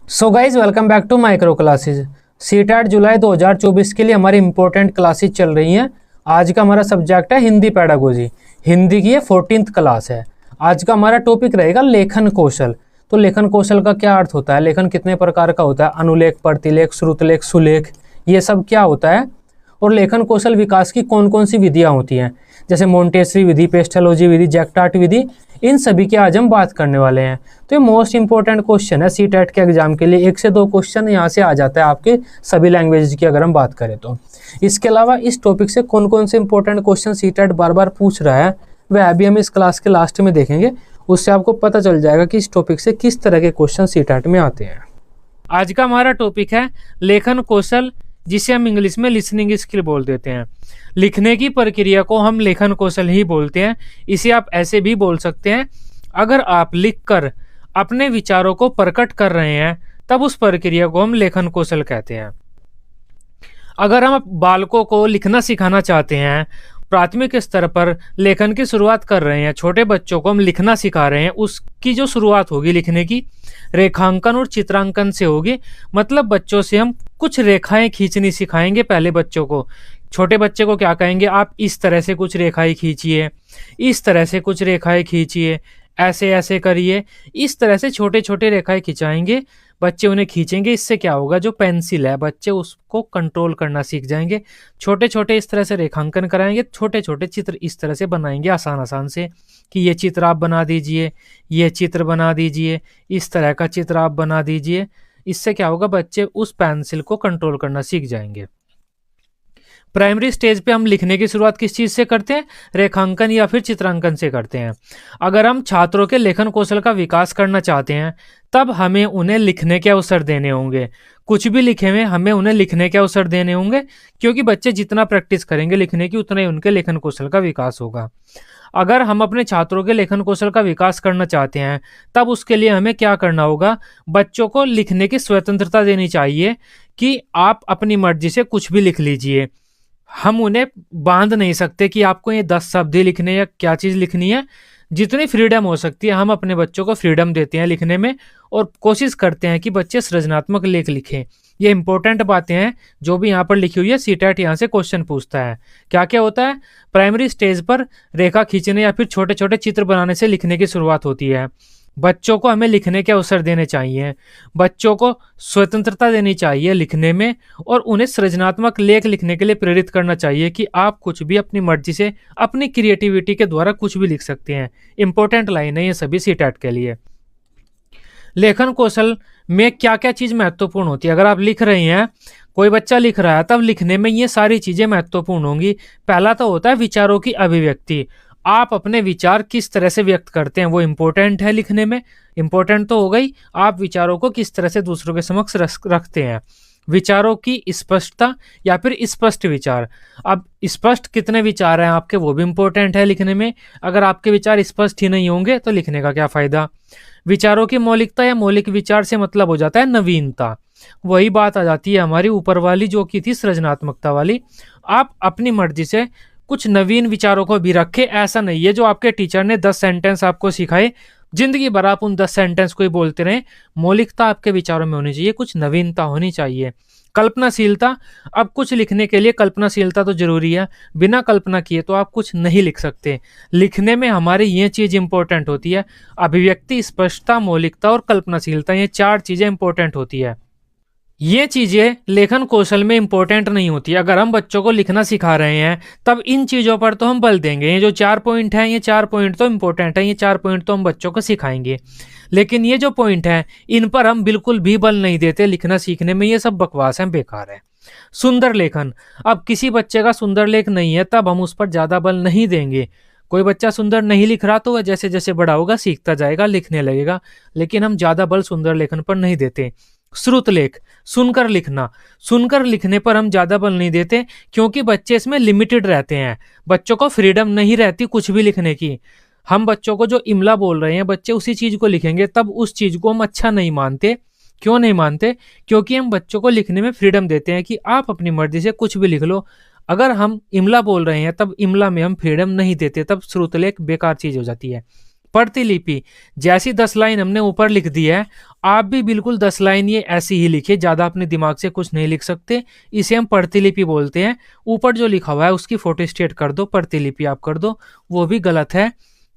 So guys welcome back to micro classes. CTET जुलाई 2024 के लिए हमारी इंपॉर्टेंट क्लासेज चल रही हैं। आज का हमारा सब्जेक्ट है हिंदी पैडागोजी। हिंदी की ये 14th क्लास है। आज का हमारा टॉपिक रहेगा लेखन कौशल। तो लेखन कौशल का क्या अर्थ होता है, लेखन कितने प्रकार का होता है, अनुलेख, प्रतिलेख, श्रुतलेख, सुलेख, ये सब क्या होता है, और लेखन कौशल विकास की कौन कौन सी विधियाँ होती हैं, जैसे मोंटेसरी विधि, पेस्टोलॉजी विधि, जैक्टार्ट विधि, इन सभी की आज हम बात करने वाले हैं। तो ये मोस्ट इंपॉर्टेंट क्वेश्चन है सीटेट के एग्जाम के लिए। 1 से 2 क्वेश्चन यहाँ से आ जाता है आपके सभी लैंग्वेज की अगर हम बात करें तो। इसके अलावा इस टॉपिक से कौन कौन से इंपॉर्टेंट क्वेश्चन सीटेट बार बार पूछ रहा है वह अभी हम इस क्लास के लास्ट में देखेंगे। उससे आपको पता चल जाएगा कि इस टॉपिक से किस तरह के क्वेश्चन सीटेट में आते हैं। आज का हमारा टॉपिक है लेखन कौशल, जिसे हम इंग्लिश में लिसनिंग स्किल बोल देते हैं। लिखने की प्रक्रिया को हम लेखन कौशल ही बोलते हैं। इसे आप ऐसे भी बोल सकते हैं, अगर आप लिखकर अपने विचारों को प्रकट कर रहे हैं तब उस प्रक्रिया को हम लेखन कौशल कहते हैं। अगर हम बालकों को लिखना सिखाना चाहते हैं, प्राथमिक स्तर पर लेखन की शुरुआत कर रहे हैं, छोटे बच्चों को हम लिखना सिखा रहे हैं, उसकी जो शुरुआत होगी लिखने की रेखांकन और चित्रांकन से होगी। मतलब बच्चों से हम कुछ रेखाएं खींचनी सिखाएंगे। पहले बच्चों को, छोटे बच्चे को क्या कहेंगे, आप इस तरह से कुछ रेखाएं खींचिए, इस तरह से कुछ रेखाएं खींचिए, ऐसे ऐसे करिए। इस तरह से छोटे छोटे रेखाएं खिंचाएंगे, बच्चे उन्हें खींचेंगे। इससे क्या होगा, जो पेंसिल है बच्चे उसको कंट्रोल करना सीख जाएंगे। छोटे छोटे इस तरह से रेखांकन कराएंगे, छोटे छोटे चित्र इस तरह से बनाएंगे आसान आसान से, कि ये चित्र आप बना दीजिए, ये चित्र बना दीजिए, इस तरह का चित्र आप बना दीजिए। इससे क्या होगा, बच्चे उस पेंसिल को कंट्रोल करना सीख जाएंगे। प्राइमरी स्टेज पे हम लिखने की शुरुआत किस चीज़ से करते हैं, रेखांकन या फिर चित्रांकन से करते हैं। अगर हम छात्रों के लेखन कौशल का विकास करना चाहते हैं तब हमें उन्हें लिखने के अवसर देने होंगे। कुछ भी लिखे हुए हमें उन्हें लिखने के अवसर देने होंगे, क्योंकि बच्चे जितना प्रैक्टिस करेंगे लिखने की उतना ही उनके लेखन कौशल का विकास होगा। अगर हम अपने छात्रों के लेखन कौशल का विकास करना चाहते हैं तब उसके लिए हमें क्या करना होगा, बच्चों को लिखने की स्वतंत्रता देनी चाहिए कि आप अपनी मर्जी से कुछ भी लिख लीजिए। हम उन्हें बांध नहीं सकते कि आपको ये 10 शब्द ही लिखने या क्या चीज़ लिखनी है। जितनी फ्रीडम हो सकती है हम अपने बच्चों को फ्रीडम देते हैं लिखने में, और कोशिश करते हैं कि बच्चे सृजनात्मक लेख लिखें। ये इंपॉर्टेंट बातें हैं जो भी यहाँ पर लिखी हुई है। सीटेट यहाँ से क्वेश्चन पूछता है क्या क्या होता है। प्राइमरी स्टेज पर रेखा खींचने या फिर छोटे छोटे चित्र बनाने से लिखने की शुरुआत होती है। बच्चों को हमें लिखने के अवसर देने चाहिए, बच्चों को स्वतंत्रता देनी चाहिए लिखने में, और उन्हें सृजनात्मक लेख लिखने के लिए प्रेरित करना चाहिए कि आप कुछ भी अपनी मर्जी से अपनी क्रिएटिविटी के द्वारा कुछ भी लिख सकते हैं। इंपॉर्टेंट लाइन है ये सभी सीटेट के लिए। लेखन कौशल में क्या क्या चीज़ महत्वपूर्ण होती है। अगर आप लिख रहे हैं, कोई बच्चा लिख रहा है, तब लिखने में ये सारी चीज़ें महत्वपूर्ण होंगी। पहला तो होता है विचारों की अभिव्यक्ति। आप अपने विचार किस तरह से व्यक्त करते हैं वो इम्पोर्टेंट है लिखने में। इम्पोर्टेंट तो हो गई, आप विचारों को किस तरह से दूसरों के समक्ष रखते हैं। विचारों की स्पष्टता या फिर स्पष्ट विचार। अब स्पष्ट कितने विचार हैं आपके वो भी इम्पोर्टेंट है लिखने में। अगर आपके विचार स्पष्ट ही नहीं होंगे तो लिखने का क्या फ़ायदा। विचारों की मौलिकता या मौलिक विचार से मतलब हो जाता है नवीनता। वही बात आ जाती है हमारी ऊपर वाली जो की थी सृजनात्मकता वाली। आप अपनी मर्जी से कुछ नवीन विचारों को भी रखें। ऐसा नहीं है जो आपके टीचर ने 10 सेंटेंस आपको सिखाए जिंदगी भर आप उन 10 सेंटेंस को ही बोलते रहें। मौलिकता आपके विचारों में होनी चाहिए, कुछ नवीनता होनी चाहिए। कल्पनाशीलता, अब कुछ लिखने के लिए कल्पनाशीलता तो जरूरी है। बिना कल्पना किए तो आप कुछ नहीं लिख सकते। लिखने में हमारी ये चीज़ इंपॉर्टेंट होती है, अभिव्यक्ति, स्पष्टता, मौलिकता और कल्पनाशीलता। ये 4 चीज़ें इंपॉर्टेंट होती है। ये चीज़ें लेखन कौशल में इंपॉर्टेंट नहीं होती। अगर हम बच्चों को लिखना सिखा रहे हैं तब इन चीज़ों पर तो हम बल देंगे। ये जो 4 पॉइंट हैं, ये 4 पॉइंट तो इंपॉर्टेंट है, ये 4 पॉइंट तो हम बच्चों को सिखाएंगे। लेकिन ये जो पॉइंट हैं इन पर हम बिल्कुल भी बल नहीं देते लिखना सीखने में। ये सब बकवास है, बेकार है। सुंदर लेखन, अब किसी बच्चे का सुंदर लेख नहीं है तब हम उस पर ज़्यादा बल नहीं देंगे। कोई बच्चा सुंदर नहीं लिख रहा तो वह जैसे जैसे बड़ा होगा सीखता जाएगा, लिखने लगेगा, लेकिन हम ज़्यादा बल सुंदर लेखन पर नहीं देते। श्रुत लेख, सुनकर लिखना, सुनकर लिखने पर हम ज़्यादा बल नहीं देते, क्योंकि बच्चे इसमें लिमिटेड रहते हैं। बच्चों को फ्रीडम नहीं रहती कुछ भी लिखने की। हम बच्चों को जो इमला बोल रहे हैं बच्चे उसी चीज़ को लिखेंगे, तब उस चीज़ को हम अच्छा नहीं मानते। क्यों नहीं मानते, क्योंकि हम बच्चों को लिखने में फ्रीडम देते हैं कि आप अपनी मर्जी से कुछ भी लिख लो। अगर हम इमला बोल रहे हैं तब इमला में हम फ्रीडम नहीं देते, तब श्रुतलेख बेकार चीज़ हो जाती है। प्रतिलिपि, जैसी 10 लाइन हमने ऊपर लिख दी है, आप भी बिल्कुल 10 लाइन ये ऐसी ही लिखिए, ज्यादा अपने दिमाग से कुछ नहीं लिख सकते। इसे हम प्रतिलिपि बोलते हैं। ऊपर जो लिखा हुआ है उसकी फोटो स्टेट कर दो, प्रतिलिपि आप कर दो, वो भी गलत है।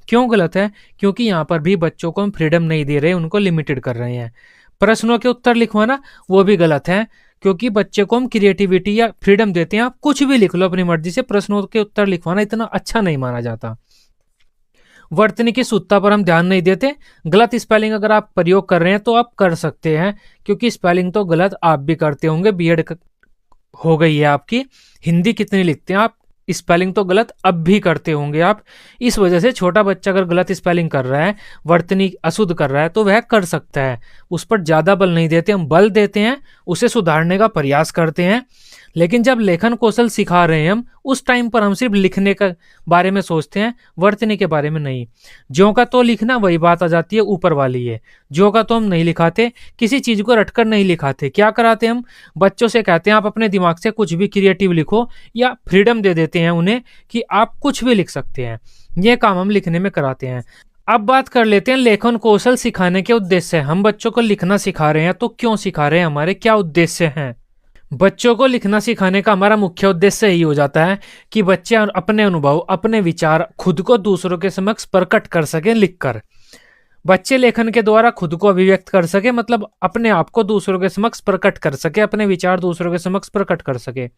क्यों गलत है? क्योंकि यहाँ पर भी बच्चों को हम फ्रीडम नहीं दे रहे, उनको लिमिटेड कर रहे हैं। प्रश्नों के उत्तर लिखवाना वो भी गलत है, क्योंकि बच्चे को हम क्रिएटिविटी या फ्रीडम देते हैं, आप कुछ भी लिख लो अपनी मर्जी से। प्रश्नों के उत्तर लिखवाना इतना अच्छा नहीं माना जाता। वर्तनी की शुद्धता पर हम ध्यान नहीं देते। गलत स्पेलिंग अगर आप प्रयोग कर रहे हैं तो आप कर सकते हैं, क्योंकि स्पेलिंग तो गलत आप भी करते होंगे। बीएड हो गई है आपकी, हिंदी कितनी लिखते हैं आप, स्पेलिंग तो गलत अब भी करते होंगे आप। इस वजह से छोटा बच्चा अगर गलत स्पेलिंग कर रहा है, वर्तनी अशुद्ध कर रहा है, तो वह कर सकता है। उस पर ज्यादा बल नहीं देते, हम बल देते हैं, उसे सुधारने का प्रयास करते हैं। लेकिन जब लेखन कौशल सिखा रहे हैं हम, उस टाइम पर हम सिर्फ लिखने के बारे में सोचते हैं, वर्तनी के बारे में नहीं। ज्यों का तो लिखना, वही बात आ जाती है ऊपर वाली है। ज्यों का तो हम नहीं लिखाते, किसी चीज को रटकर नहीं लिखाते। क्या कराते हम? बच्चों से कहते हैं आप अपने दिमाग से कुछ भी क्रिएटिव लिखो, या फ्रीडम दे देते हैं उन्हें कि आप कुछ भी लिख सकते हैं। यह काम हम लिखने में कराते हैं। अब बात कर लेते हैं लेखन कौशल सिखाने के उद्देश्य। हम बच्चों को लिखना सिखा रहे हैं तो क्यों सिखा रहे हैं, हमारे क्या उद्देश्य हैं? बच्चों को लिखना सिखाने का हमारा मुख्य उद्देश्य यही हो जाता है कि बच्चे अपने अनुभव, अपने विचार खुद को दूसरों के समक्ष प्रकट कर सकें लिखकर। बच्चे लेखन के द्वारा खुद को अभिव्यक्त कर सके, मतलब अपने आप को दूसरों के समक्ष प्रकट कर सके, अपने विचार दूसरों के समक्ष प्रकट कर सके।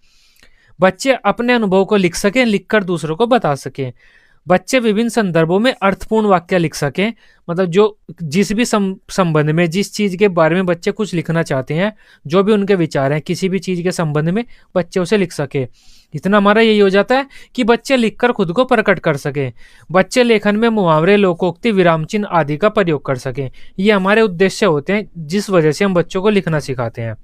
बच्चे अपने अनुभव को लिख सकें, लिखकर दूसरों को बता सकें। बच्चे विभिन्न संदर्भों में अर्थपूर्ण वाक्य लिख सकें, मतलब जो जिस भी संबंध में, जिस चीज के बारे में बच्चे कुछ लिखना चाहते हैं, जो भी उनके विचार हैं किसी भी चीज के संबंध में, बच्चे उसे लिख सके। इतना हमारा यही हो जाता है कि बच्चे लिखकर खुद को प्रकट कर सके। बच्चे लेखन में मुहावरे, लोकोक्ति, विराम चिन्ह आदि का प्रयोग कर सकें। ये हमारे उद्देश्य होते हैं, जिस वजह से हम बच्चों को लिखना सिखाते हैं।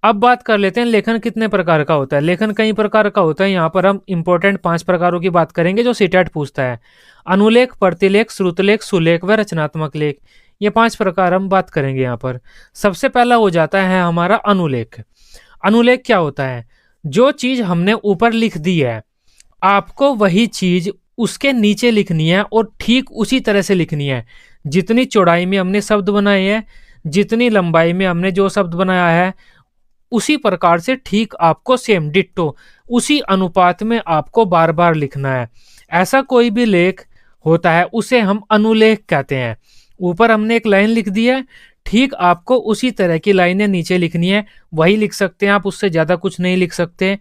अब बात कर लेते हैं लेखन कितने प्रकार का होता है। लेखन कई प्रकार का होता है। यहाँ पर हम इंपॉर्टेंट 5 प्रकारों की बात करेंगे जो सीटेट पूछता है। अनुलेख, प्रतिलेख, श्रुतलेख, सुलेख व रचनात्मक लेख, ये 5 प्रकार हम बात करेंगे यहाँ पर। सबसे पहला हो जाता है हमारा अनुलेख। अनुलेख क्या होता है? जो चीज हमने ऊपर लिख दी है, आपको वही चीज उसके नीचे लिखनी है और ठीक उसी तरह से लिखनी है। जितनी चौड़ाई में हमने शब्द बनाए हैं, जितनी लंबाई में हमने जो शब्द बनाया है, उसी प्रकार से ठीक आपको सेम डिट्टो उसी अनुपात में आपको बार बार लिखना है। ऐसा कोई भी लेख होता है उसे हम अनुलेख कहते हैं। ऊपर हमने एक लाइन लिख दी है, ठीक आपको उसी तरह की लाइनें नीचे लिखनी है, वही लिख सकते हैं आप, उससे ज्यादा कुछ नहीं लिख सकते।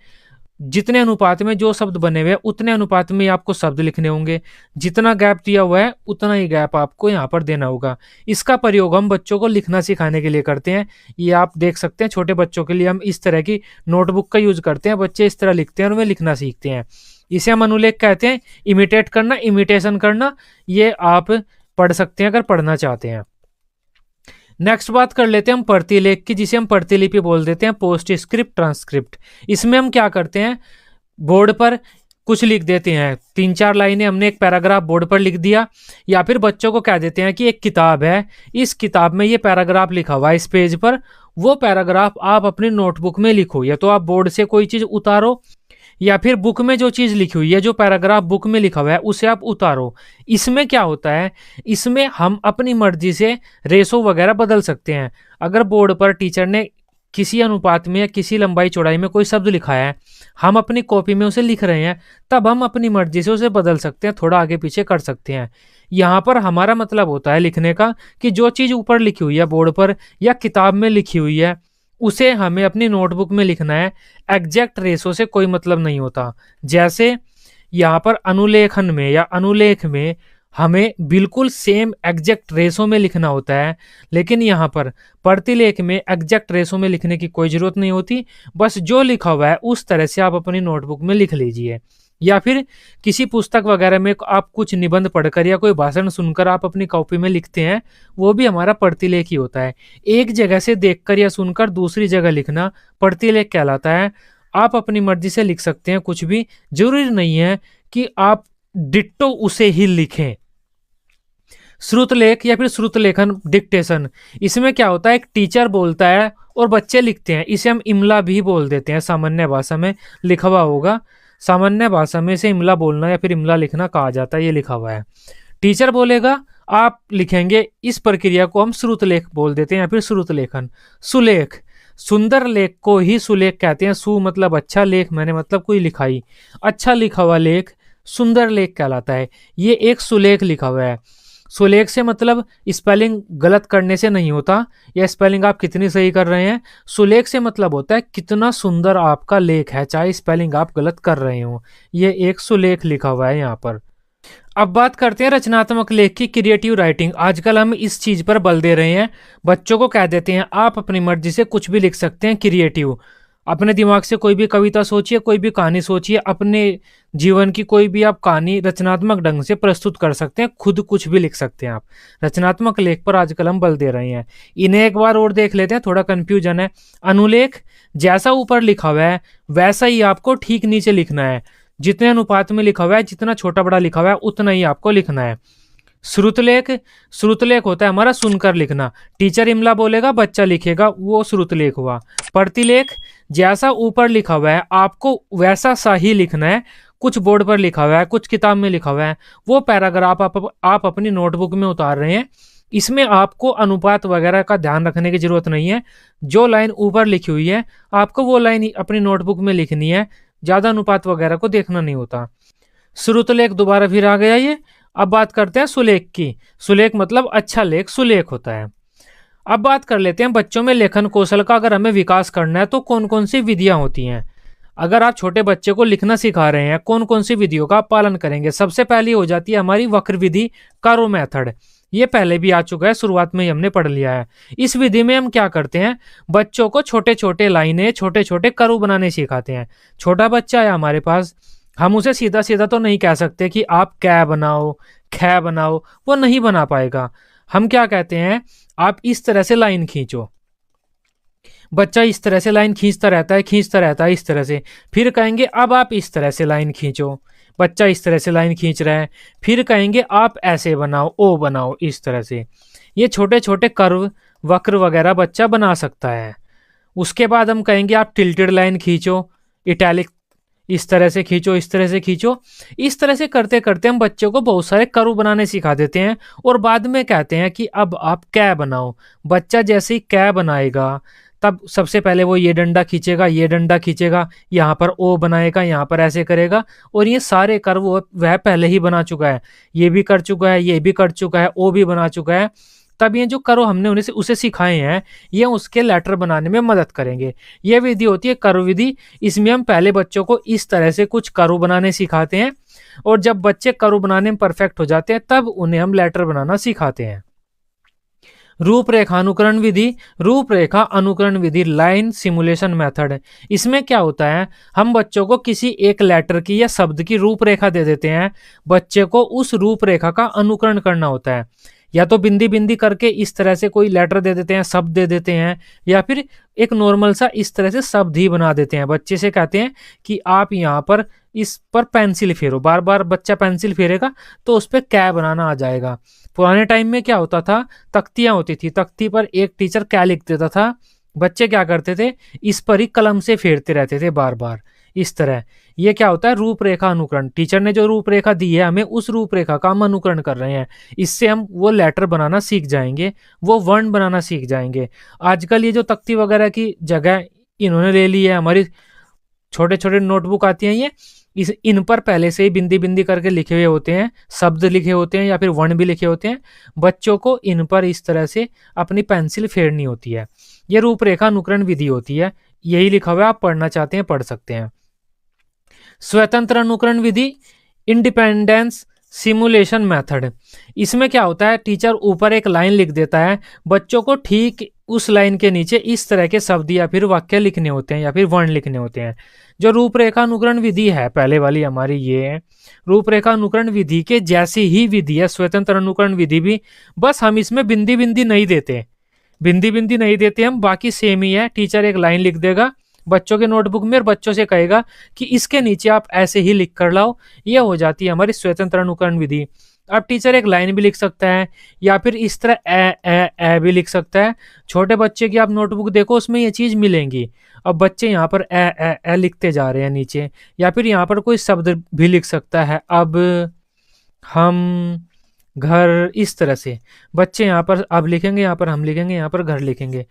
जितने अनुपात में जो शब्द बने हुए हैं उतने अनुपात में आपको शब्द लिखने होंगे। जितना गैप दिया हुआ है उतना ही गैप आपको यहाँ पर देना होगा। इसका प्रयोग हम बच्चों को लिखना सिखाने के लिए करते हैं। ये आप देख सकते हैं, छोटे बच्चों के लिए हम इस तरह की नोटबुक का यूज करते हैं। बच्चे इस तरह लिखते हैं और वे लिखना सीखते हैं। इसे हम अनुलेख कहते हैं। इमिटेट करना, इमिटेशन करना, ये आप पढ़ सकते हैं अगर पढ़ना चाहते हैं। नेक्स्ट बात कर लेते हैं हम प्रतिलेख की, जिसे हम प्रतिलिपि बोल देते हैं। पोस्ट स्क्रिप्ट, ट्रांसक्रिप्ट, इसमें हम क्या करते हैं, बोर्ड पर कुछ लिख देते हैं। 3-4 लाइनें हमने एक पैराग्राफ बोर्ड पर लिख दिया, या फिर बच्चों को कह देते हैं कि एक किताब है, इस किताब में ये पैराग्राफ लिखा हुआ है इस पेज पर, वो पैराग्राफ आप अपनी नोटबुक में लिखो। या तो आप बोर्ड से कोई चीज उतारो, या फिर बुक में जो चीज लिखी हुई है, जो पैराग्राफ बुक में लिखा हुआ है, उसे आप उतारो। इसमें क्या होता है, इसमें हम अपनी मर्जी से रेशो वगैरह बदल सकते हैं। अगर बोर्ड पर टीचर ने किसी अनुपात में या किसी लंबाई चौड़ाई में कोई शब्द लिखा है, हम अपनी कॉपी में उसे लिख रहे हैं, तब हम अपनी मर्जी से उसे बदल सकते हैं, थोड़ा आगे पीछे कर सकते हैं। यहाँ पर हमारा मतलब होता है लिखने का कि जो चीज ऊपर लिखी हुई है बोर्ड पर या किताब में लिखी हुई है, उसे हमें अपनी नोटबुक में लिखना है। एग्जैक्ट रेशो से कोई मतलब नहीं होता। जैसे यहाँ पर अनुलेखन में या अनुलेख में हमें बिल्कुल सेम एग्जैक्ट रेशो में लिखना होता है, लेकिन यहाँ पर प्रतिलेख में एग्जैक्ट रेशो में लिखने की कोई जरूरत नहीं होती। बस जो लिखा हुआ है उस तरह से आप अपनी नोटबुक में लिख लीजिए। या फिर किसी पुस्तक वगैरह में आप कुछ निबंध पढ़कर या कोई भाषण सुनकर आप अपनी कॉपी में लिखते हैं, वो भी हमारा प्रतिलेख ही होता है। एक जगह से देखकर या सुनकर दूसरी जगह लिखना प्रतिलेख कहलाता है। आप अपनी मर्जी से लिख सकते हैं कुछ भी, जरूरी नहीं है कि आप डिट्टो उसे ही लिखें। श्रुतलेख या फिर श्रुतलेखन, डिक्टेशन, इसमें क्या होता है, एक टीचर बोलता है और बच्चे लिखते हैं। इसे हम इमला भी बोल देते हैं। सामान्य भाषा में लिखा हुआ होगा, सामान्य भाषा में इसे इमला बोलना या फिर इमला लिखना कहा जाता है, ये लिखा हुआ है। टीचर बोलेगा, आप लिखेंगे। इस प्रक्रिया को हम श्रुतलेख बोल देते हैं या फिर श्रुत लेखन। सुलेख, सुंदर लेख को ही सुलेख कहते हैं। सु मतलब अच्छा, लेख मैंने मतलब कोई लिखाई, अच्छा लिखा हुआ लेख सुंदर लेख कहलाता है। ये एक सुलेख लिखा हुआ है। सुलेख से मतलब स्पेलिंग गलत करने से नहीं होता, या स्पेलिंग आप कितनी सही कर रहे हैं। सुलेख से मतलब होता है कितना सुंदर आपका लेख है, चाहे स्पेलिंग आप गलत कर रहे हो। ये एक सुलेख लिखा हुआ है यहाँ पर। अब बात करते हैं रचनात्मक लेख की, क्रिएटिव राइटिंग। आजकल हम इस चीज पर बल दे रहे हैं, बच्चों को कह देते हैं आप अपनी मर्जी से कुछ भी लिख सकते हैं, क्रिएटिव। अपने दिमाग से कोई भी कविता सोचिए, कोई भी कहानी सोचिए, अपने जीवन की कोई भी आप कहानी रचनात्मक ढंग से प्रस्तुत कर सकते हैं, खुद कुछ भी लिख सकते हैं आप। रचनात्मक लेख पर आजकल हम बल दे रहे हैं। इन्हें एक बार और देख लेते हैं, थोड़ा कंफ्यूजन है। अनुलेख, जैसा ऊपर लिखा हुआ है वैसा ही आपको ठीक नीचे लिखना है। जितने अनुपात में लिखा हुआ है, जितना छोटा बड़ा लिखा हुआ है उतना ही आपको लिखना है। श्रुतलेख, श्रुतलेख होता है हमारा सुनकर लिखना। टीचर इमला बोलेगा, बच्चा लिखेगा, वो श्रुतलेख हुआ। प्रतिलेख, जैसा ऊपर लिखा हुआ है आपको वैसा सा ही लिखना है। कुछ बोर्ड पर लिखा हुआ है, कुछ किताब में लिखा हुआ है, वो पैराग्राफ आप अपनी नोटबुक में उतार रहे हैं। इसमें आपको अनुपात वगैरह का ध्यान रखने की जरूरत नहीं है। जो लाइन ऊपर लिखी हुई है आपको वो लाइन अपनी नोटबुक में लिखनी है, ज्यादा अनुपात वगैरह को देखना नहीं होता। श्रुतलेख दोबारा फिर आ गया ये। अब बात करते हैं सुलेख की। सुलेख मतलब अच्छा लेख, सुलेख होता है। अब बात कर लेते हैं बच्चों में लेखन कौशल का अगर हमें विकास करना है तो कौन कौन सी विधियां होती हैं। अगर आप छोटे बच्चे को लिखना सिखा रहे हैं, कौन कौन सी विधियों का पालन करेंगे। सबसे पहली हो जाती है हमारी वक्र विधि, कारो मेथड। ये पहले भी आ चुका है, शुरुआत में ही हमने पढ़ लिया है। इस विधि में हम क्या करते हैं, बच्चों को छोटे छोटे लाइनें, छोटे छोटे करू बनाने सिखाते हैं। छोटा बच्चा है हमारे पास, हम उसे सीधा सीधा तो नहीं कह सकते कि आप कै बनाओ, खे बनाओ, वो नहीं बना पाएगा। हम क्या कहते हैं, आप इस तरह से लाइन खींचो। बच्चा इस तरह से लाइन खींचता रहता है, खींचता रहता है इस तरह से। फिर कहेंगे अब आप इस तरह से लाइन खींचो। बच्चा इस तरह से लाइन खींच रहा है। फिर कहेंगे आप ऐसे बनाओ, ओ बनाओ, इस तरह से। ये छोटे छोटे कर्व, वक्र वगैरह बच्चा बना सकता है। उसके बाद हम कहेंगे आप टिल्टेड लाइन खींचो, इटैलिक इस तरह से खींचो, इस तरह से खींचो। इस तरह से करते करते हम बच्चों को बहुत सारे कर्व बनाने सिखा देते हैं और बाद में कहते हैं कि अब आप कै बनाओ। बच्चा जैसे ही कै बनाएगा तब सबसे पहले वो ये डंडा खींचेगा, ये डंडा खींचेगा, यहाँ पर ओ बनाएगा, यहाँ पर ऐसे करेगा, और ये सारे कर्व वह पहले ही बना चुका है। ये भी कर चुका है, ये भी कर चुका है, ओ भी बना चुका है। तब ये जो कर्व हमने उन्हें उसे सिखाए हैं, ये उसके लेटर बनाने में मदद करेंगे। ये विधि होती है कर्व विधि। इसमें हम पहले बच्चों को इस तरह से कुछ कर्व बनाने सिखाते हैं, और जब बच्चे कर्व बनाने में परफेक्ट हो जाते हैं तब उन्हें हम लेटर बनाना सिखाते हैं। रूपरेखा अनुकरण विधि, रूपरेखा अनुकरण विधि, लाइन सिमुलेशन मेथड। इसमें क्या होता है, हम बच्चों को किसी एक लेटर की या शब्द की रूपरेखा दे देते हैं। बच्चे को उस रूपरेखा का अनुकरण करना होता है। या तो बिंदी बिंदी करके इस तरह से कोई लेटर दे देते हैं, शब्द दे देते हैं, या फिर एक नॉर्मल सा इस तरह से शब्द ही बना देते हैं। बच्चे से कहते हैं कि आप यहाँ पर इस पर पेंसिल फेरो। बार बार बच्चा पेंसिल फेरेगा तो उस पर कै बनाना आ जाएगा। पुराने टाइम में क्या होता था, तख्तियां होती थी, तख्ती पर एक टीचर क्या लिख देता था, बच्चे क्या करते थे, इस पर ही कलम से फेरते रहते थे बार बार इस तरह। ये क्या होता है, रूपरेखा अनुकरण। टीचर ने जो रूपरेखा दी है हमें, उस रूपरेखा का हम अनुकरण कर रहे हैं। इससे हम वो लेटर बनाना सीख जाएंगे, वो वर्ण बनाना सीख जाएंगे। आजकल ये जो तख्ती वगैरह की जगह इन्होंने ले ली है, हमारी छोटे छोटे नोटबुक आती हैं, ये इन पर पहले से ही बिंदी बिंदी करके लिखे हुए होते हैं, शब्द लिखे होते हैं या फिर वर्ण भी लिखे होते हैं। बच्चों को इन पर इस तरह से अपनी पेंसिल फेरनी होती है। यह रूपरेखा अनुकरण विधि होती है। यही लिखा हुआ है, आप पढ़ना चाहते हैं पढ़ सकते हैं। स्वतंत्र अनुकरण विधि, इंडिपेंडेंस सिमुलेशन मेथड। इसमें क्या होता है, टीचर ऊपर एक लाइन लिख देता है, बच्चों को ठीक उस लाइन के नीचे इस तरह के शब्द या फिर वाक्य लिखने होते हैं या फिर वर्ण लिखने होते हैं। जो रूपरेखा अनुकरण विधि है पहले वाली हमारी, ये रूपरेखा अनुकरण विधि के जैसी ही विधि है स्वतंत्र अनुकरण विधि भी, बस हम इसमें बिंदी बिंदी नहीं देते, बिंदी बिंदी नहीं देते हम, बाकी सेम ही है। टीचर एक लाइन लिख देगा बच्चों के नोटबुक में और बच्चों से कहेगा कि इसके नीचे आप ऐसे ही लिख कर लाओ। यह हो जाती है हमारी स्वतंत्र अनुकरण विधि। अब टीचर एक लाइन भी लिख सकता है या फिर इस तरह ए भी लिख सकता है। छोटे बच्चे की आप नोटबुक देखो, उसमें ये चीज मिलेंगी। अब बच्चे यहाँ पर ए लिखते जा रहे हैं नीचे, या फिर यहाँ पर कोई शब्द भी लिख सकता है, अब, हम, घर, इस तरह से बच्चे यहाँ पर अब लिखेंगे, यहाँ पर हम लिखेंगे, यहाँ पर घर लिखेंगे।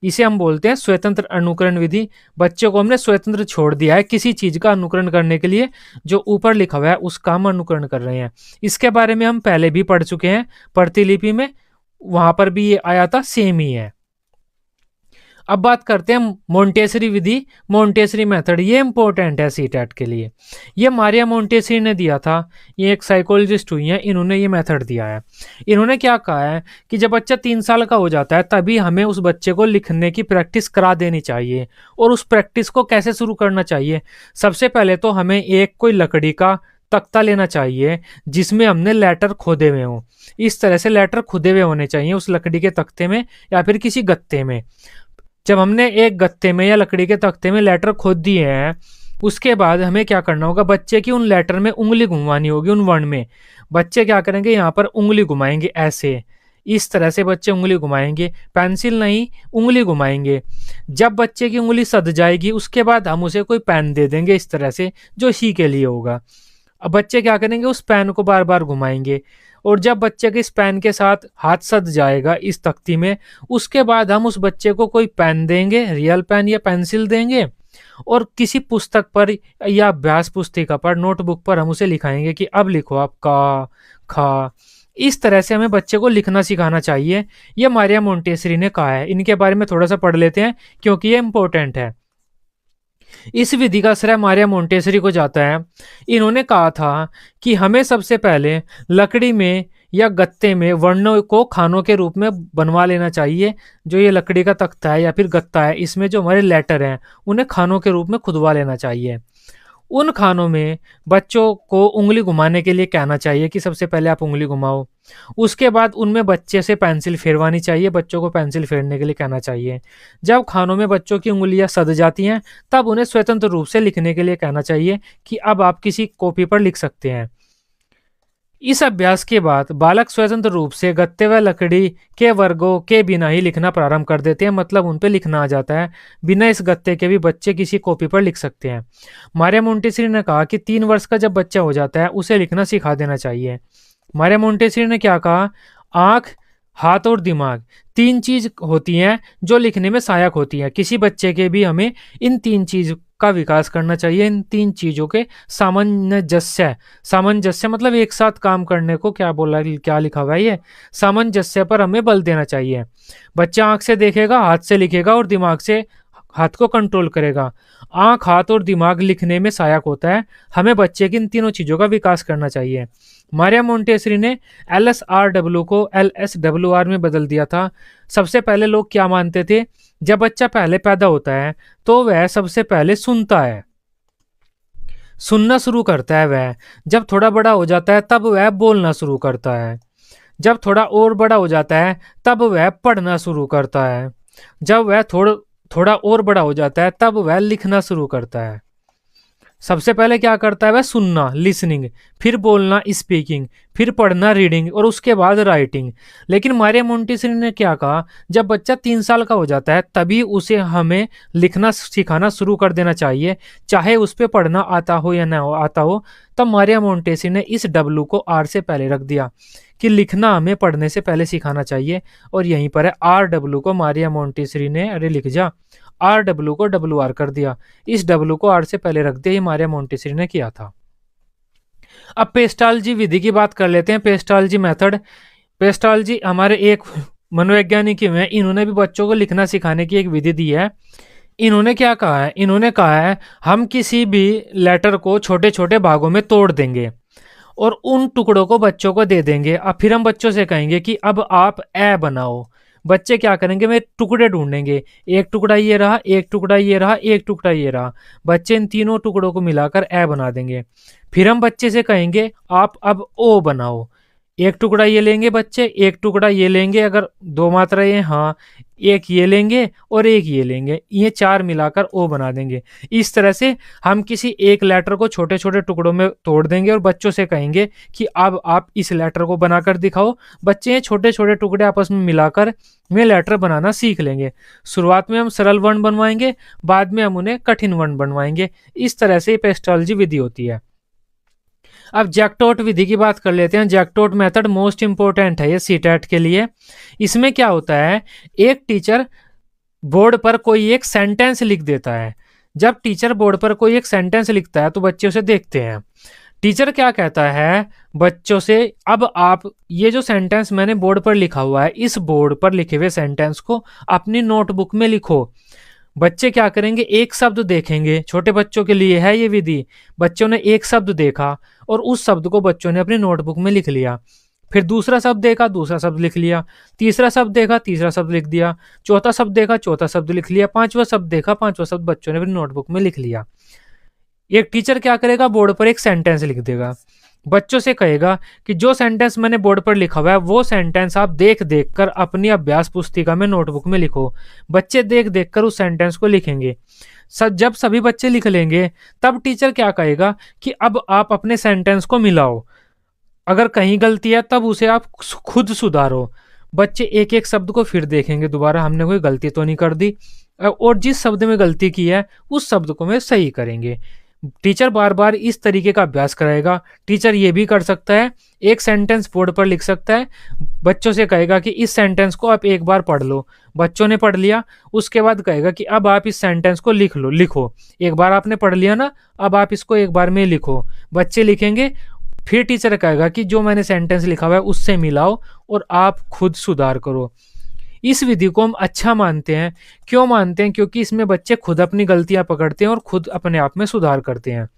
इसे हम बोलते हैं स्वतंत्र अनुकरण विधि। बच्चों को हमने स्वतंत्र छोड़ दिया है किसी चीज का अनुकरण करने के लिए, जो ऊपर लिखा हुआ है उसका हम अनुकरण कर रहे हैं। इसके बारे में हम पहले भी पढ़ चुके हैं प्रतिलिपि में, वहां पर भी ये आया था, सेम ही है। अब बात करते हैं मोंटेसरी विधि, मोंटेसरी मेथड। ये इंपॉर्टेंट है सीटेट के लिए। ये मारिया मोंटेसरी ने दिया था, ये एक साइकोलॉजिस्ट हुई हैं, इन्होंने ये मेथड दिया है। इन्होंने क्या कहा है कि जब बच्चा 3 साल का हो जाता है तभी हमें उस बच्चे को लिखने की प्रैक्टिस करा देनी चाहिए। और उस प्रैक्टिस को कैसे शुरू करना चाहिए? सबसे पहले तो हमें एक कोई लकड़ी का तख्ता लेना चाहिए जिसमें हमने लेटर खोदे हुए हों। इस तरह से लेटर खुदे हुए होने चाहिए उस लकड़ी के तख्ते में या फिर किसी गत्ते में। जब हमने एक गत्ते में या लकड़ी के तख्ते में लेटर खोद दिए हैं, उसके बाद हमें क्या करना होगा, बच्चे की उन लेटर में उंगली घुमानी होगी। उन वर्ण में बच्चे क्या करेंगे, यहाँ पर उंगली घुमाएंगे ऐसे, इस तरह से बच्चे उंगली घुमाएंगे, पेंसिल नहीं उंगली घुमाएंगे। जब बच्चे की उंगली सध जाएगी उसके बाद हम उसे कोई पेन दे देंगे इस तरह से, जो इसी के लिए होगा। अब बच्चे क्या करेंगे, उस पेन को बार बार घुमाएंगे, और जब बच्चे के इस पेन के साथ हाथ सध जाएगा इस तख्ती में, उसके बाद हम उस बच्चे को कोई पेन देंगे, रियल पेन या पेंसिल देंगे, और किसी पुस्तक पर या अभ्यास पुस्तिका पर, नोटबुक पर हम उसे लिखाएंगे कि अब लिखो आप का, खा। इस तरह से हमें बच्चे को लिखना सिखाना चाहिए। ये मारिया मोंटेसरी ने कहा है। इनके बारे में थोड़ा सा पढ़ लेते हैं क्योंकि ये इंपॉर्टेंट है। इस विधि का श्रेय मारिया मोंटेसरी को जाता है। इन्होंने कहा था कि हमें सबसे पहले लकड़ी में या गत्ते में वर्णों को खानों के रूप में बनवा लेना चाहिए। जो ये लकड़ी का तख्ता है या फिर गत्ता है, इसमें जो हमारे लेटर हैं उन्हें खानों के रूप में खुदवा लेना चाहिए। उन खानों में बच्चों को उंगली घुमाने के लिए कहना चाहिए कि सबसे पहले आप उंगली घुमाओ। उसके बाद उनमें बच्चे से पेंसिल फेरवानी चाहिए, बच्चों को पेंसिल फेरने के लिए कहना चाहिए। जब खानों में बच्चों की उंगलियां सध जाती हैं तब उन्हें स्वतंत्र रूप से लिखने के लिए कहना चाहिए कि अब आप किसी कॉपी पर लिख सकते हैं। इस अभ्यास के बाद बालक स्वतंत्र रूप से गत्ते व लकड़ी के वर्गों के बिना ही लिखना प्रारंभ कर देते हैं, मतलब उन पे लिखना आ जाता है। बिना इस गत्ते के भी बच्चे किसी कॉपी पर लिख सकते हैं। मारिया मोंटेसरी ने कहा कि 3 वर्ष का जब बच्चा हो जाता है उसे लिखना सिखा देना चाहिए। मारिया मोंटेसरी ने क्या कहा, आंख, हाथ और दिमाग 3 चीज होती हैं जो लिखने में सहायक होती हैं। किसी बच्चे के भी हमें इन 3 चीज का विकास करना चाहिए। इन 3 चीजों के सामंजस्य, सामंजस्य मतलब एक साथ काम करने को क्या बोला, क्या लिखा हुआ है, ये सामंजस्य पर हमें बल देना चाहिए। बच्चा आंख से देखेगा, हाथ से लिखेगा और दिमाग से हाथ को कंट्रोल करेगा। आंख, हाथ और दिमाग लिखने में सहायक होता है। हमें बच्चे की इन तीनों चीजों का विकास करना चाहिए। मारिया मोंटेसरी ने LSRW को LSWR में बदल दिया था। सबसे पहले लोग क्या मानते थे, जब बच्चा पहले पैदा होता है तो वह सबसे पहले सुनता है, सुनना शुरू करता है। वह जब थोड़ा बड़ा हो जाता है तब वह बोलना शुरू करता है। जब थोड़ा और बड़ा हो जाता है तब वह पढ़ना शुरू करता है। जब वह थोड़ा और बड़ा हो जाता है तब वह लिखना शुरू करता है। सबसे पहले क्या करता है, वह सुनना, लिसनिंग, फिर बोलना, स्पीकिंग, फिर पढ़ना, रीडिंग, और उसके बाद राइटिंग। लेकिन मारिया मोंटेसरी ने क्या कहा, जब बच्चा 3 साल का हो जाता है तभी उसे हमें लिखना सिखाना शुरू कर देना चाहिए, चाहे उस पर पढ़ना आता हो या ना आता हो। तब मारिया मोंटेसरी ने इस W को R से पहले रख दिया कि लिखना हमें पढ़ने से पहले सिखाना चाहिए। और यहीं पर है RW को मारिया मोंटेसरी ने, अरे लिख जा, RW को WR कर दिया। इस W को R से पहले रख दिया, ये मारिया मोंटेसरी ने किया था। अब पेस्टाल्जी विधि की बात कर लेते हैं। पेस्टाल्जी मेथड, पेस्टाल्जी हमारे एक मनोवैज्ञानिक हुए हैं, इन्होंने भी बच्चों को लिखना सिखाने की एक विधि दी है। इन्होंने क्या कहा है, इन्होंने कहा है हम किसी भी लेटर को छोटे छोटे भागों में तोड़ देंगे और उन टुकड़ों को बच्चों को दे देंगे। अब फिर हम बच्चों से कहेंगे कि अब आप ए बनाओ। बच्चे क्या करेंगे, वे टुकड़े ढूंढेंगे, एक टुकड़ा ये रहा, एक टुकड़ा ये रहा, एक टुकड़ा ये रहा। बच्चे इन तीनों टुकड़ों को मिलाकर ए बना देंगे। फिर हम बच्चे से कहेंगे आप अब ओ बनाओ। एक टुकड़ा ये लेंगे बच्चे, एक टुकड़ा ये लेंगे, अगर 2 मात्रा ये, हाँ, एक ये लेंगे और एक ये लेंगे, ये 4 मिलाकर ओ बना देंगे। इस तरह से हम किसी एक लेटर को छोटे छोटे टुकड़ों में तोड़ देंगे और बच्चों से कहेंगे कि अब आप इस लेटर को बनाकर दिखाओ। बच्चे ये छोटे छोटे टुकड़े आपस में मिलाकर वे लेटर बनाना सीख लेंगे। शुरुआत में हम सरल वर्ण बनवाएंगे, बाद में हम उन्हें कठिन वर्ण बनवाएंगे। इस तरह से पेस्टाल्जी विधि होती है। अब जैकटॉट विधि की बात कर लेते हैं। जैकटॉट मेथड मोस्ट इंपोर्टेंट है ये सीटेट के लिए। इसमें क्या होता है, एक टीचर बोर्ड पर कोई एक सेंटेंस लिख देता है। जब टीचर बोर्ड पर कोई एक सेंटेंस लिखता है तो बच्चे उसे देखते हैं। टीचर क्या कहता है बच्चों से, अब आप ये जो सेंटेंस मैंने बोर्ड पर लिखा हुआ है, इस बोर्ड पर लिखे हुए सेंटेंस को अपनी नोटबुक में लिखो। बच्चे क्या करेंगे, एक शब्द देखेंगे। छोटे बच्चों के लिए है ये विधि। बच्चों ने एक शब्द देखा और उस शब्द को बच्चों ने अपनी नोटबुक में लिख लिया। फिर दूसरा शब्द देखा, दूसरा शब्द लिख लिया। तीसरा शब्द देखा, तीसरा शब्द लिख दिया। चौथा शब्द देखा, चौथा शब्द लिख लिया। पांचवा शब्द देखा, पांचवा शब्द बच्चों ने अपनी नोटबुक में लिख लिया। एक टीचर क्या करेगा, बोर्ड पर एक सेंटेंस लिख देगा। बच्चों से कहेगा कि जो सेंटेंस मैंने बोर्ड पर लिखा हुआ है वो सेंटेंस आप देख देख कर अपनी अभ्यास पुस्तिका में नोटबुक में लिखो। बच्चे देख देख कर उस सेंटेंस को लिखेंगे। जब सभी बच्चे लिख लेंगे तब टीचर क्या कहेगा कि अब आप अपने सेंटेंस को मिलाओ। अगर कहीं गलती है तब उसे आप खुद सुधारो। बच्चे एक एक शब्द को फिर देखेंगे दोबारा, हमने कोई गलती तो नहीं कर दी, और जिस शब्द में गलती की है उस शब्द को वे सही करेंगे। टीचर बार बार इस तरीके का अभ्यास कराएगा। टीचर ये भी कर सकता है, एक सेंटेंस बोर्ड पर लिख सकता है, बच्चों से कहेगा कि इस सेंटेंस को आप एक बार पढ़ लो। बच्चों ने पढ़ लिया, उसके बाद कहेगा कि अब आप इस सेंटेंस को लिखो। एक बार आपने पढ़ लिया ना, अब आप इसको एक बार में लिखो। बच्चे लिखेंगे, फिर टीचर कहेगा कि जो मैंने सेंटेंस लिखा हुआ है उससे मिलाओ और आप खुद सुधार करो। इस विधि को हम अच्छा मानते हैं। क्यों मानते हैं? क्योंकि इसमें बच्चे खुद अपनी गलतियां पकड़ते हैं और खुद अपने आप में सुधार करते हैं।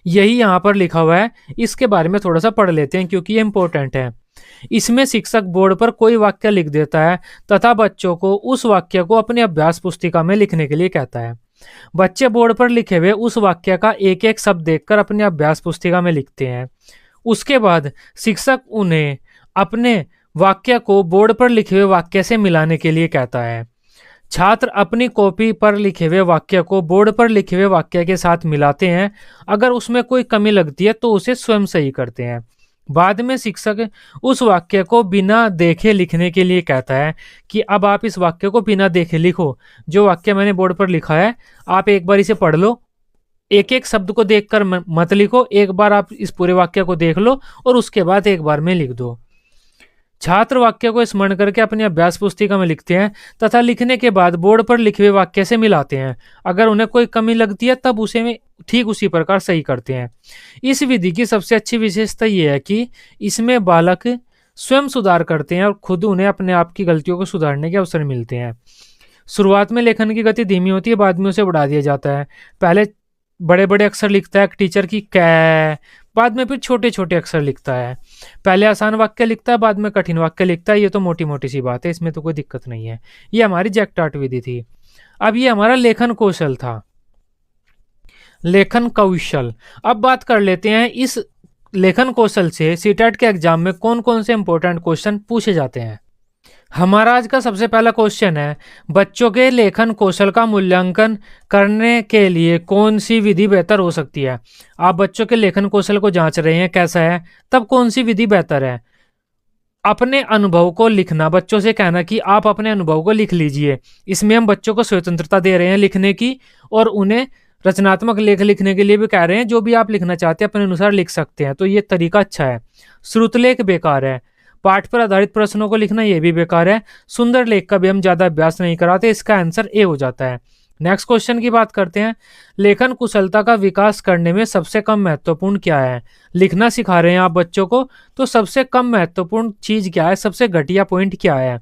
यही यहाँ पर लिखा हुआ है, इसके बारे में थोड़ा सा पढ़ लेते हैं क्योंकि ये इंपॉर्टेंट है। इसमें शिक्षक बोर्ड पर कोई वाक्य लिख देता है तथा बच्चों को उस वाक्य को अपनी अभ्यास पुस्तिका में लिखने के लिए कहता है। बच्चे बोर्ड पर लिखे हुए उस वाक्य का एक एक शब्द देखकर अपनी अभ्यास पुस्तिका में लिखते हैं। उसके बाद शिक्षक उन्हें अपने वाक्य को बोर्ड पर लिखे हुए वाक्य से मिलाने के लिए कहता है। छात्र अपनी कॉपी पर लिखे हुए वाक्य को बोर्ड पर लिखे हुए वाक्य के साथ मिलाते हैं। अगर उसमें कोई कमी लगती है तो उसे स्वयं सही करते हैं। बाद में शिक्षक उस वाक्य को बिना देखे लिखने के लिए कहता है कि अब आप इस वाक्य को बिना देखे लिखो। जो वाक्य मैंने बोर्ड पर लिखा है आप एक बार इसे पढ़ लो, एक एक शब्द को देखकर मत लिखो, एक बार आप इस पूरे वाक्य को देख लो और उसके बाद एक बार में लिख दो। छात्र वाक्य को स्मरण करके अपनी अभ्यास पुस्तिका में लिखते हैं तथा लिखने के बाद बोर्ड पर लिखे हुए वाक्य से मिलाते हैं। अगर उन्हें कोई कमी लगती है तब उसे में ठीक उसी प्रकार सही करते हैं। इस विधि की सबसे अच्छी विशेषता यह है कि इसमें बालक स्वयं सुधार करते हैं और खुद उन्हें अपने आप की गलतियों को सुधारने के अवसर मिलते हैं। शुरुआत में लेखन की गति धीमी होती है, बाद में उसे बढ़ा दिया जाता है। पहले बड़े बड़े अक्षर लिखता है टीचर की कै, बाद में फिर छोटे छोटे अक्षर लिखता है। पहले आसान वाक्य लिखता है, बाद में कठिन वाक्य लिखता है। ये तो मोटी मोटी सी बात है, इसमें तो कोई दिक्कत नहीं है। ये हमारी जैकटॉट विधि थी। अब ये हमारा लेखन कौशल था, लेखन कौशल। अब बात कर लेते हैं इस लेखन कौशल से सीटेट के एग्जाम में कौन कौन से इंपॉर्टेंट क्वेश्चन पूछे जाते हैं। हमारा आज का सबसे पहला क्वेश्चन है, बच्चों के लेखन कौशल का मूल्यांकन करने के लिए कौन सी विधि बेहतर हो सकती है। आप बच्चों के लेखन कौशल को जांच रहे हैं कैसा है, तब कौन सी विधि बेहतर है। अपने अनुभव को लिखना, बच्चों से कहना कि आप अपने अनुभव को लिख लीजिए। इसमें हम बच्चों को स्वतंत्रता दे रहे हैं लिखने की और उन्हें रचनात्मक लेख लिखने के लिए भी कह रहे हैं। जो भी आप लिखना चाहते हैं अपने अनुसार लिख सकते हैं, तो ये तरीका अच्छा है। श्रुतलेख बेकार है, पाठ पर आधारित प्रश्नों को लिखना ये भी बेकार है। सुंदर लेख का भी हम ज्यादा अभ्यास नहीं कराते, इसका आंसर ए हो जाता है। नेक्स्ट क्वेश्चन की बात करते हैं, लेखन कुशलता का विकास करने में सबसे कम महत्वपूर्ण क्या है। लिखना सिखा रहे हैं आप बच्चों को, तो सबसे कम महत्वपूर्ण चीज क्या है, सबसे घटिया पॉइंट क्या है।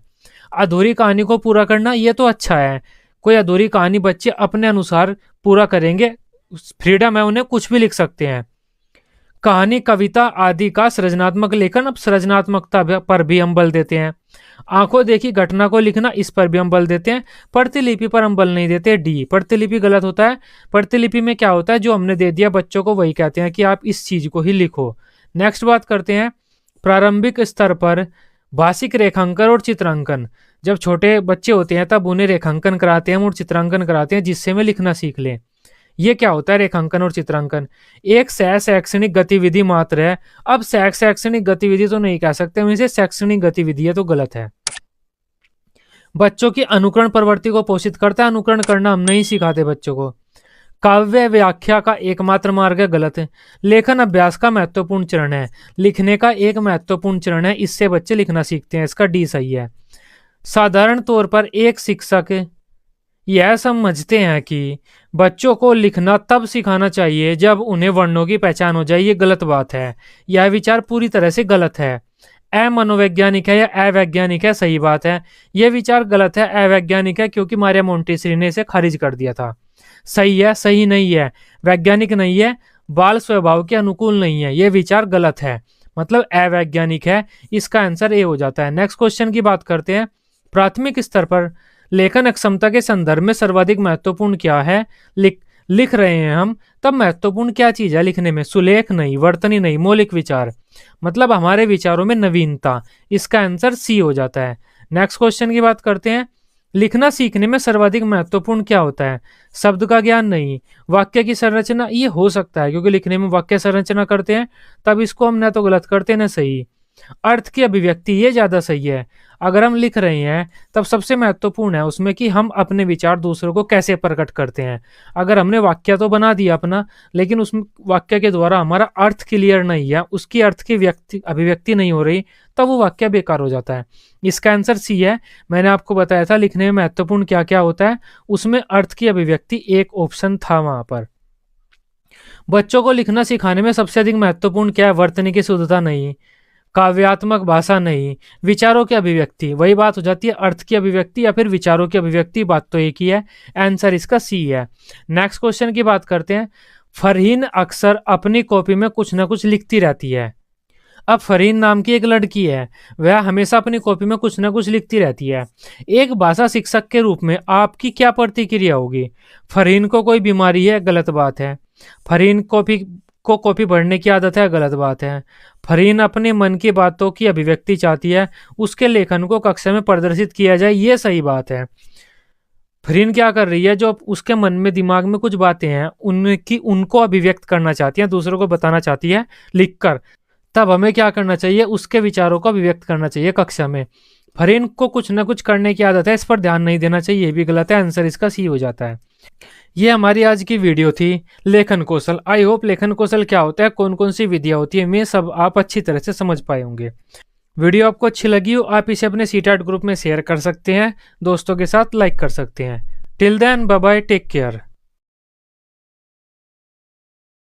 अधूरी कहानी को पूरा करना, ये तो अच्छा है। कोई अधूरी कहानी बच्चे अपने अनुसार पूरा करेंगे, फ्रीडम है, उन्हें कुछ भी लिख सकते हैं। कहानी, कविता आदि का सृजनात्मक लेखन, अब सृजनात्मकता पर भी हम बल देते हैं। आंखों देखी घटना को लिखना, इस पर भी हम बल देते हैं। प्रतिलिपि पर हम बल नहीं देते, डी। प्रतिलिपि गलत होता है। प्रतिलिपि में क्या होता है, जो हमने दे दिया बच्चों को वही कहते हैं कि आप इस चीज को ही लिखो। नेक्स्ट बात करते हैं, प्रारंभिक स्तर पर भाषिक रेखांकन और चित्रांकन। जब छोटे बच्चे होते हैं तब उन्हें रेखांकन कराते हैं और चित्रांकन कराते हैं जिससे वे लिखना सीख लें। ये क्या होता है रेखांकन और चित्रांकन, एक शैक्षणिक गतिविधि मात्र है। अब शैक्षणिक गतिविधि तो नहीं कह सकते हम इसे, शैक्षणिक गतिविधि है तो गलत है। बच्चों की अनुकरण प्रवृत्ति को पोषित करता है, अनुकरण करना हम नहीं सिखाते बच्चों को। काव्य व्याख्या का एकमात्र मार्ग है, गलत है। लेखन अभ्यास का महत्वपूर्ण चरण है, लिखने का एक महत्वपूर्ण चरण है, इससे बच्चे लिखना सीखते हैं, इसका डी सही है। साधारण तौर पर एक शिक्षक यह समझते हैं कि बच्चों को लिखना तब सिखाना चाहिए जब उन्हें वर्णों की पहचान हो जाए, ये गलत बात है। यह विचार पूरी तरह से गलत है। अमनोवैज्ञानिक है या अवैज्ञानिक है, सही बात है। यह विचार गलत है, अवैज्ञानिक है, क्योंकि मारिया मोंटेसरी ने इसे खारिज कर दिया था। सही है, सही नहीं है, वैज्ञानिक नहीं है, बाल स्वभाव के अनुकूल नहीं है, यह विचार गलत है, मतलब अवैज्ञानिक है। इसका आंसर ए हो जाता है। नेक्स्ट क्वेश्चन की बात करते हैं। प्राथमिक स्तर पर लेखन अक्षमता के संदर्भ में सर्वाधिक महत्वपूर्ण क्या है? लिख रहे हैं हम, तब महत्वपूर्ण क्या चीज है लिखने में? सुलेख नहीं, वर्तनी नहीं, मौलिक विचार, मतलब हमारे विचारों में नवीनता। इसका आंसर सी हो जाता है। नेक्स्ट क्वेश्चन की बात करते हैं। लिखना सीखने में सर्वाधिक महत्वपूर्ण क्या होता है? शब्द का ज्ञान नहीं, वाक्य की संरचना, ये हो सकता है क्योंकि लिखने में वाक्य संरचना करते हैं, तब इसको हम न तो गलत करते न सही। अर्थ की अभिव्यक्ति, ये ज्यादा सही है। अगर हम लिख रहे हैं तब सबसे महत्वपूर्ण है उसमें कि हम अपने विचार दूसरों को कैसे प्रकट करते हैं। अगर हमने वाक्य तो बना दिया अपना, लेकिन उस वाक्य के द्वारा हमारा अर्थ क्लियर नहीं है, उसकी अर्थ की अभिव्यक्ति नहीं हो रही, तब वो वाक्य बेकार हो जाता है। इसका आंसर सी है। मैंने आपको बताया था लिखने में महत्वपूर्ण क्या क्या होता है, उसमें अर्थ की अभिव्यक्ति एक ऑप्शन था वहां पर। बच्चों को लिखना सिखाने में सबसे अधिक महत्वपूर्ण क्या है? वर्तनी की शुद्धता नहीं, काव्यात्मक भाषा नहीं, विचारों की अभिव्यक्ति। वही बात हो जाती है, अर्थ की अभिव्यक्ति या फिर विचारों की अभिव्यक्ति, बात तो एक ही है। आंसर इसका सी है। नेक्स्ट क्वेश्चन की बात करते हैं। फरहीन अक्सर अपनी कॉपी में कुछ ना कुछ लिखती रहती है। अब फरहीन नाम की एक लड़की है, वह हमेशा अपनी कॉपी में कुछ ना कुछ लिखती रहती है। एक भाषा शिक्षक के रूप में आपकी क्या प्रतिक्रिया होगी? फरहीन को कोई बीमारी है? गलत बात है। फरहीन को कॉपी पढ़ने की आदत है? गलत बात है। फरहीन अपने मन की बातों की अभिव्यक्ति चाहती है, उसके लेखन को कक्षा में प्रदर्शित किया जाए, ये सही बात है। फरहीन क्या कर रही है? जो उसके मन में दिमाग में कुछ बातें हैं उनको अभिव्यक्त करना चाहती है, दूसरों को बताना चाहती है लिखकर, तब हमें क्या करना चाहिए? उसके विचारों को अभिव्यक्त करना चाहिए कक्षा में। फरहीन को कुछ ना कुछ करने की आदत है, इस पर ध्यान नहीं देना चाहिए, ये भी गलत है। आंसर इसका सी हो जाता है। ये हमारी आज की वीडियो थी लेखन कौशल। आई होप लेखन कौशल क्या होता है, कौन कौन सी विधियां होती है, मैं सब आप अच्छी तरह से समझ पाए होंगे। वीडियो आपको अच्छी लगी हो, आप इसे अपने सीटेट ग्रुप में शेयर कर सकते हैं, दोस्तों के साथ लाइक कर सकते हैं। Till then bye bye, take care.